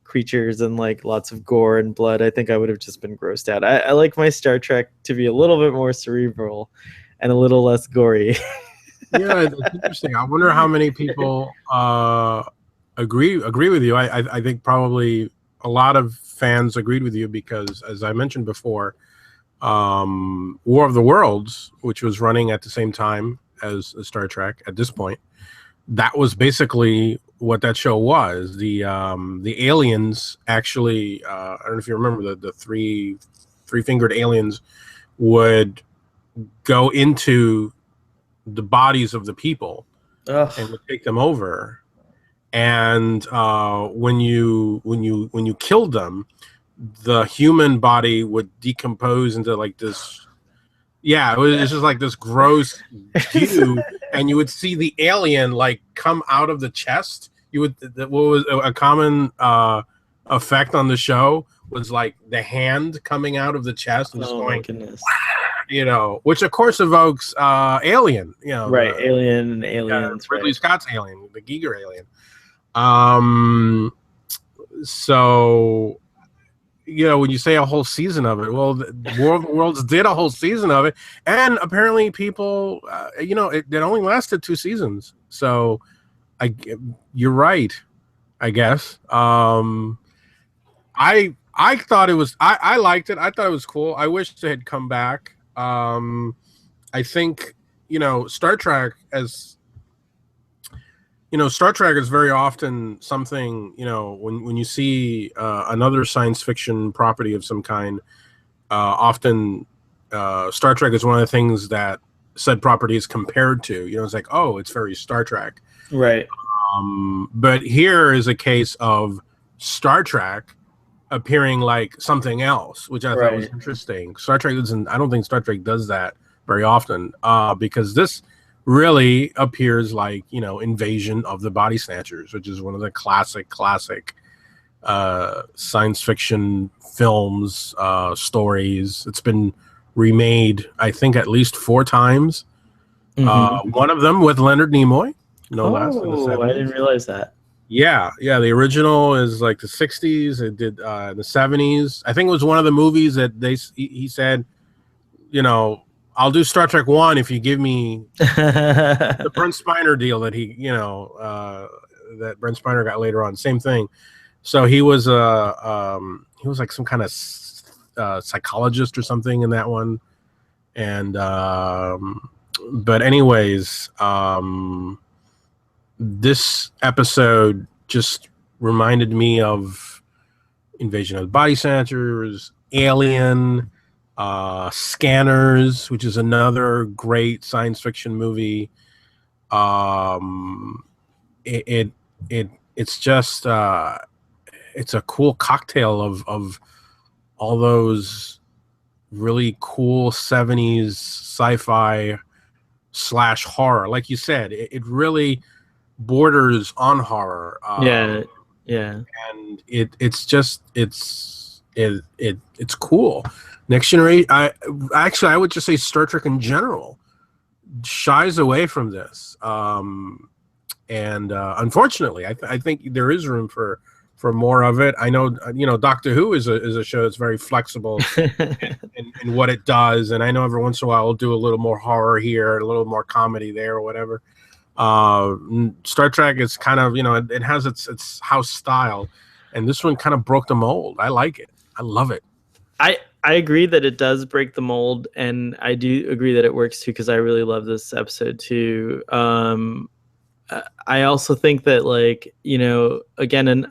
creatures and, like, lots of gore and blood, I think I would have just been grossed out. I like my Star Trek to be a little bit more cerebral and a little less gory. Yeah, it's interesting. I wonder how many people agree with you. I think probably a lot of fans agreed with you because, as I mentioned before, War of the Worlds, which was running at the same time as Star Trek at this point, that was basically what that show was. The aliens actually, I don't know if you remember, the three-fingered aliens would go into the bodies of the people and would take them over. And when you killed them, the human body would decompose into like this. Yeah, it's just like this gross goo, and you would see the alien like come out of the chest. What was a common effect on the show was like the hand coming out of the chest and just Oh my going, goodness. which of course evokes Alien, Right, Alien and Aliens, Ridley right? Scott's Alien, the Giger Alien. So when you say a whole season of it, well, the War of the Worlds did a whole season of it, and apparently people, it only lasted 2 seasons. So, you're right, I guess. I thought it was, I liked it. I thought it was cool. I wish it had come back. I think Star Trek Star Trek is very often something, when you see another science fiction property of some kind, often Star Trek is one of the things that said property is compared to. It's like, oh, it's very Star Trek. Right. But here is a case of Star Trek appearing like something else, which I thought was interesting. Star Trek I don't think Star Trek does that very often, because this really appears like, Invasion of the Body Snatchers, which is one of the classic science fiction films, stories. It's been remade, I think, at least 4 times. One of them with Leonard Nimoy, no less. Oh, I didn't realize that. Yeah. The original is like the 60s. It did in the 70s. I think it was one of the movies that he said, I'll do Star Trek 1 if you give me the Brent Spiner deal that that Brent Spiner got later on. Same thing. So he was like some kind of psychologist or something in that one. And but anyways, this episode just reminded me of Invasion of the Body Snatchers, Alien, Scanners, which is another great science fiction movie. It's just it's a cool cocktail of all those really cool 70s sci-fi / horror. Like you said, it really borders on horror. Yeah. And it's cool. Next Generation, I would just say Star Trek in general shies away from this. And unfortunately, I think there is room for more of it. I know, Doctor Who is a show that's very flexible in what it does, and I know every once in a while it'll do a little more horror here, a little more comedy there, or whatever. Star Trek is kind of, it has its house style, and this one kind of broke the mold. I like it. I love it. I agree that it does break the mold, and I do agree that it works too, because I really love this episode too. I also think that, like, again, in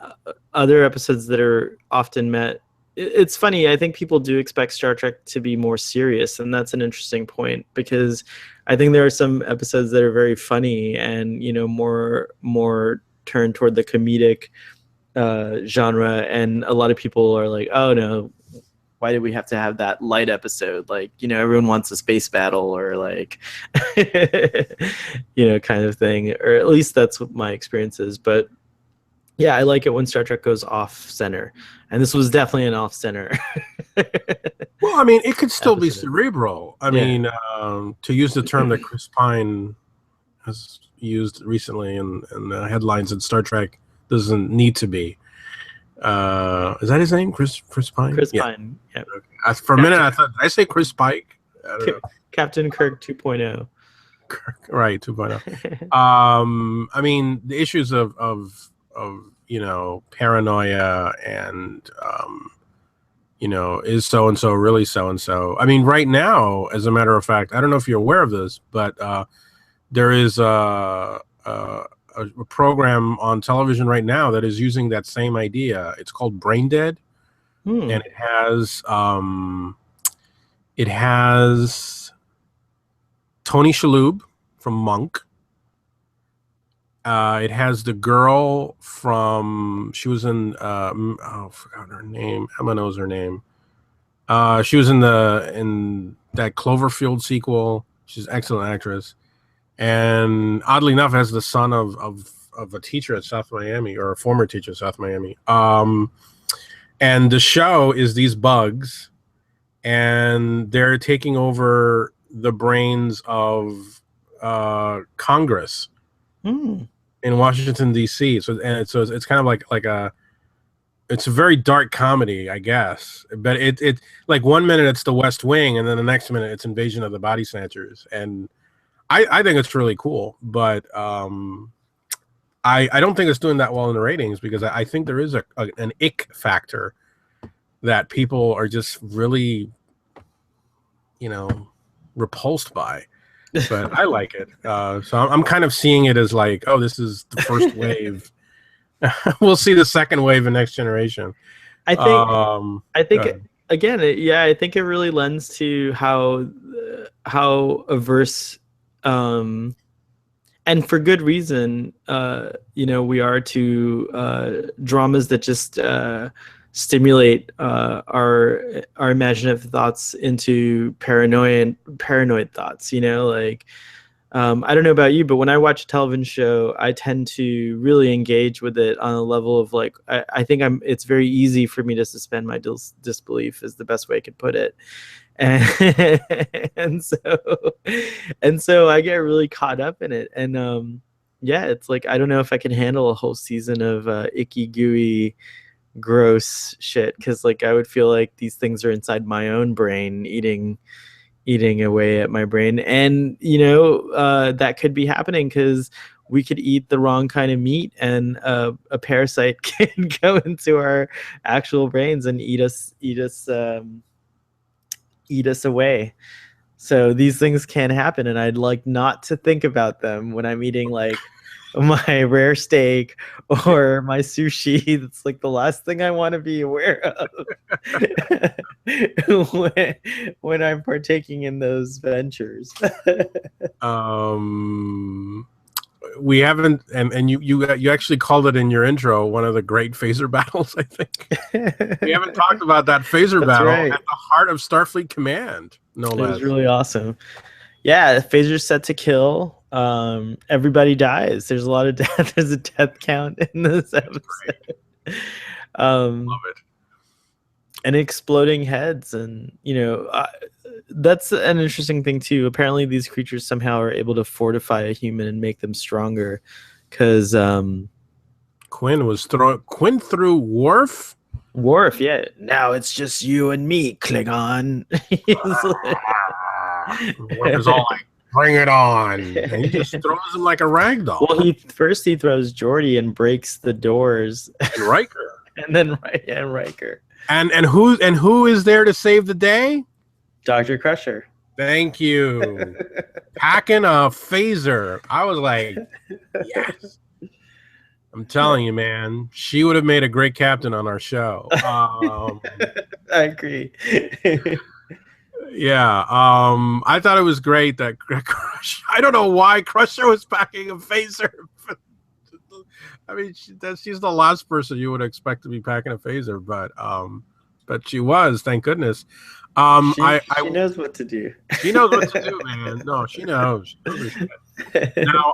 other episodes that are often met, it's funny. I think people do expect Star Trek to be more serious, and that's an interesting point, because I think there are some episodes that are very funny and, more turned toward the comedic genre, and a lot of people are like, oh no, why did we have to have that light episode? Like, everyone wants a space battle, or like, kind of thing, or at least that's what my experience is. But yeah, I like it when Star Trek goes off center, and this was definitely an off center. Well, I mean, it could still be cerebral. I mean, to use the term that Chris Pine has used recently in the headlines in Star Trek, doesn't need to be. Is that his name? Chris Pine? Chris Pine. Yeah. Okay. For a minute, I thought, did I say Chris Pike? I don't know. Captain Kirk 2.0. Right, 2.0. I mean, the issues of paranoia and is so and so really so and so. I mean, right now, as a matter of fact, I don't know if you're aware of this, but there is a program on television right now that is using that same idea. It's called Brain Dead, and it has Tony Shalhoub from Monk. It has the girl from, she was in I forgot her name. Emma knows her name. She was in that Cloverfield sequel. She's an excellent actress. And oddly enough, has the son of a teacher at South Miami, or a former teacher at South Miami. And the show is these bugs, and they're taking over the brains of Congress in Washington D.C. So it's kind of like it's a very dark comedy, I guess. But it like 1 minute it's the West Wing, and then the next minute it's Invasion of the Body Snatchers, and I think it's really cool. But I don't think it's doing that well in the ratings because I think there is an ick factor that people are just really, repulsed by. But I like it. So I'm kind of seeing it as like, oh, this is the first wave. We'll see the second wave in Next Generation. I think again, I think it really lends to how averse, and for good reason, we are to dramas that just stimulate our imaginative thoughts into paranoid thoughts. I don't know about you, but when I watch a television show, I tend to really engage with it on a level of like, I think it's very easy for me to suspend my disbelief is the best way I could put it. And so I get really caught up in it. And it's like, I don't know if I can handle a whole season of icky, gooey, gross shit. Cause like, I would feel like these things are inside my own brain eating away at my brain, and that could be happening because we could eat the wrong kind of meat, and a parasite can go into our actual brains and eat us away. So these things can happen, and I'd like not to think about them when I'm eating like my rare steak or my sushi. That's like the last thing I want to be aware of when I'm partaking in those ventures. We haven't, and you actually called it in your intro, one of the great phaser battles, I think. We haven't talked about that phaser battle at the heart of Starfleet Command, no less. It was really awesome. Yeah, phaser's set to kill. Everybody dies. There's a lot of death. There's a death count in this episode. Love it. And exploding heads, and that's an interesting thing too. Apparently, these creatures somehow are able to fortify a human and make them stronger. Because Quinn threw Worf. Worf, yeah. Now it's just you and me, Klingon. Worf is all like, bring it on. And he just throws him like a rag doll. Well, he throws Geordi and breaks the doors. And Riker. And then Riker. And who is there to save the day? Dr. Crusher. Thank you. Packing a phaser. I was like, yes. I'm telling you, man, she would have made a great captain on our show. I agree. Yeah, I thought it was great that I don't know why Crusher was packing a phaser. I mean, she's the last person you would expect to be packing a phaser, but she was, thank goodness. She knows what to do. She knows what to do, man. No, she knows. She knows her shit. Now,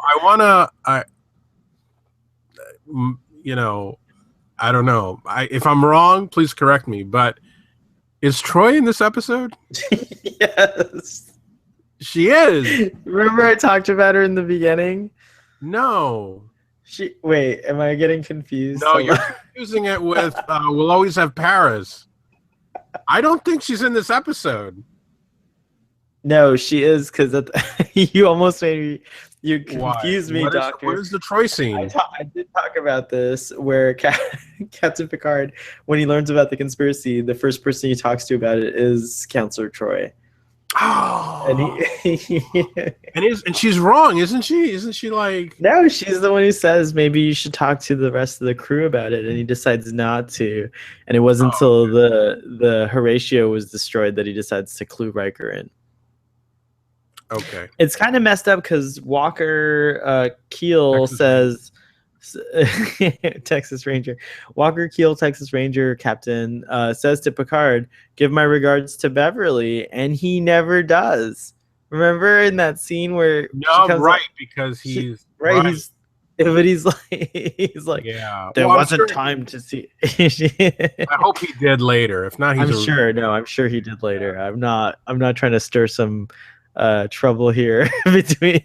I don't know. If I'm wrong, please correct me, but is Troy in this episode? Yes. She is. Remember I talked about her in the beginning? No. Wait, am I getting confused? No, you're confusing it with We'll Always Have Paris. I don't think she's in this episode. No, she is, because you almost made me... You confused me, Doctor. What is the Troy scene? I did talk about this, where Captain Picard, when he learns about the conspiracy, the first person he talks to about it is Counselor Troy. Oh, and and she's wrong, isn't she? Isn't she like? No, she's the one who says maybe you should talk to the rest of the crew about it, and he decides not to. And it wasn't until the Horatio was destroyed that he decides to clue Riker in. Okay. It's kind of messed up because Walker Keel says, Texas Ranger. Walker Keel, Texas Ranger captain, says to Picard, "Give my regards to Beverly," and he never does. Remember in that scene where no, right, because he's right. But he's like, Yeah. there Well, wasn't time to see. I hope he did later. If not, I'm sure. No, I'm sure he did later. I'm not trying to stir some trouble here between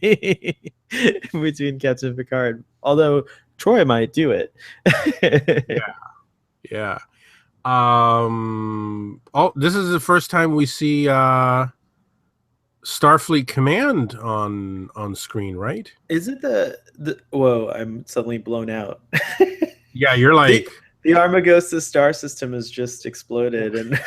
Captain Picard. Although Troy might do it. Yeah. Oh, this is the first time we see Starfleet Command on screen, right? Is it the whoa, I'm suddenly blown out. Yeah, you're like the Armagosa star system has just exploded and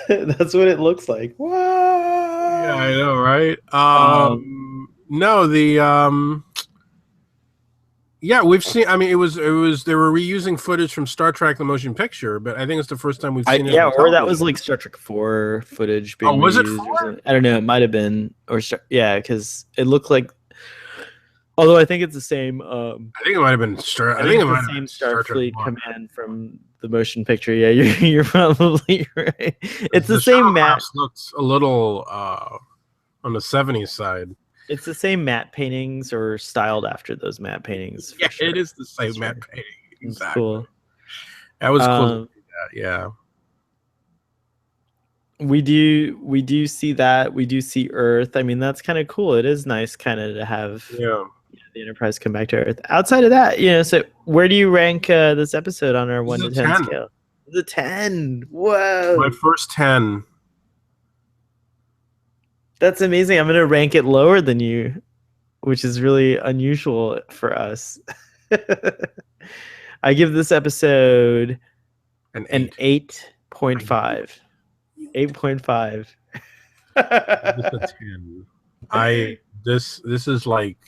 that's what it looks like. Whoa! Yeah, I know, right? No, yeah, we've seen. I mean, it was. They were reusing footage from Star Trek: The Motion Picture, but I think it's the first time we've seen it. Yeah, or that was like Star Trek 4 footage. Being was it reused 4? I don't know. It might have been, yeah, because it looked like. Although I think it's the same. I think it might have been Star. I think it's the same Starfleet command from the motion picture. Yeah, you're probably right. It's the same matte. Looks a little on the 70s side. It's the same matte paintings or styled after those matte paintings. Yeah, sure. it is the same matte painting. Exactly. Cool. That was cool. Yeah. We do see that. We do see Earth. I mean, that's kind of cool. It is nice kind of to have the Enterprise come back to Earth. Outside of that, so where do you rank this episode on our 1 to 10 scale? The 10. Whoa. My first 10. That's amazing. I'm going to rank it lower than you, which is really unusual for us. I give this episode an 8.5. 8.5. This is like,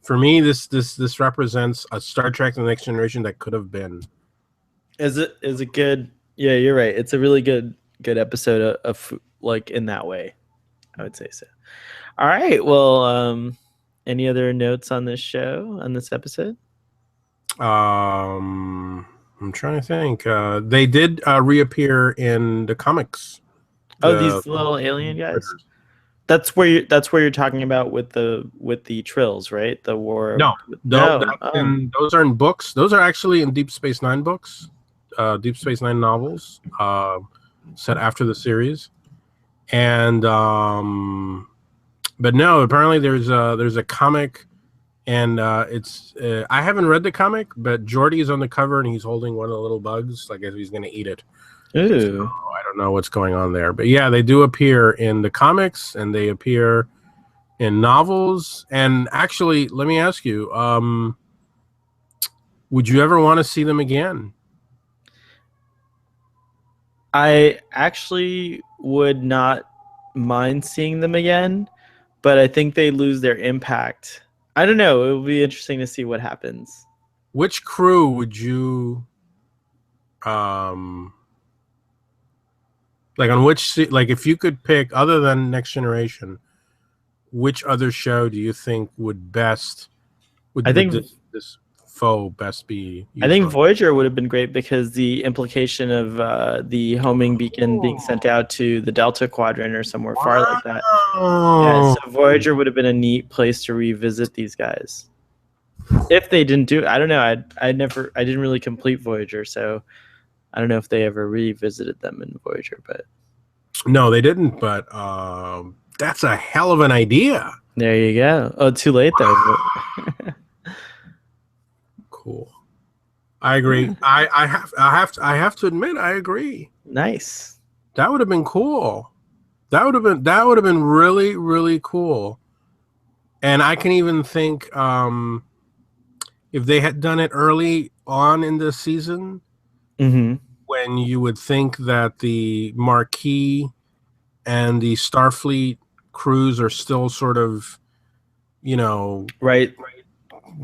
for me, this represents a Star Trek: The Next Generation that could have been. Is a good? Yeah, you're right. It's a really good episode of like in that way. I would say so. All right. Well, any other notes on this show, on this episode? I'm trying to think. They did reappear in the comics. These little alien guys. That's where you're talking about with the Trills, right? The war. No. Those are in books. Those are actually in Deep Space Nine books, Deep Space Nine novels, set after the series. And but no, apparently there's a comic, and it's I haven't read the comic, but Geordi is on the cover and he's holding one of the little bugs, like if he's gonna eat it. Ooh. So, I don't know what's going on there, but yeah, they do appear in the comics and they appear in novels. And actually, let me ask you, would you ever want to see them again? I actually would not mind seeing them again, but I think they lose their impact. I don't know. It will be interesting to see what happens. Which crew would you, like on which, like if you could pick other than Next Generation, which other show do you think would best? I think this foe best be? I think Voyager would have been great because the implication of the homing beacon being sent out to the Delta Quadrant or somewhere far like that. Yeah, so Voyager would have been a neat place to revisit these guys. If they didn't do, I don't know. I didn't really complete Voyager, so I don't know if they ever revisited them in Voyager. But no, they didn't. But that's a hell of an idea. There you go. Oh, too late though. Cool. I agree. I have to admit, I agree. Nice. That would have been cool. That would have been really, really cool. And I can even think if they had done it early on in the season, when you would think that the Marquis and the Starfleet crews are still sort of, right.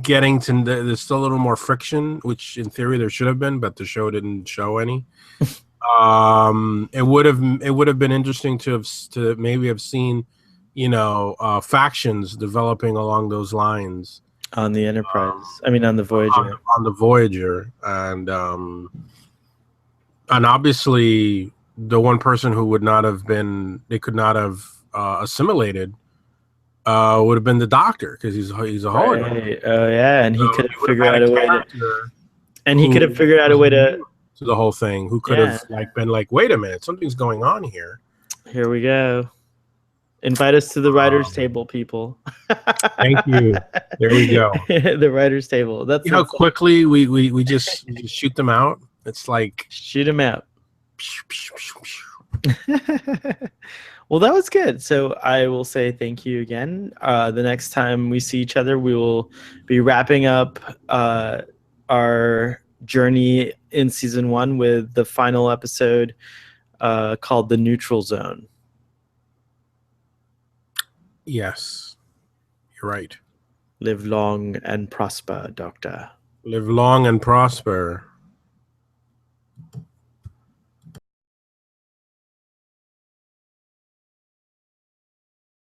Getting to there's still a little more friction, which in theory there should have been, but the show didn't show any. It would have been interesting to maybe have seen, factions developing along those lines on the Enterprise. On the Voyager. On the Voyager, and obviously the one person who would not have been, they could not have assimilated would have been the Doctor, because he's a hologram. Right. Oh yeah, and he So could he have would have figured had out a a way to, character and he who could have figured out a was way to. new to the whole thing, who could Yeah. have like been like, wait a minute, something's going on here. Here we go. Invite us to the writers' Um, table, people. Thank you. There we go. The writers' table. That's See how what's up. quickly we just shoot them out. It's like Shoot him out. Well, that was good. So I will say thank you again. The next time we see each other, we will be wrapping up our journey in season 1 with the final episode called The Neutral Zone. Yes, you're right. Live long and prosper, Doctor. Live long and prosper.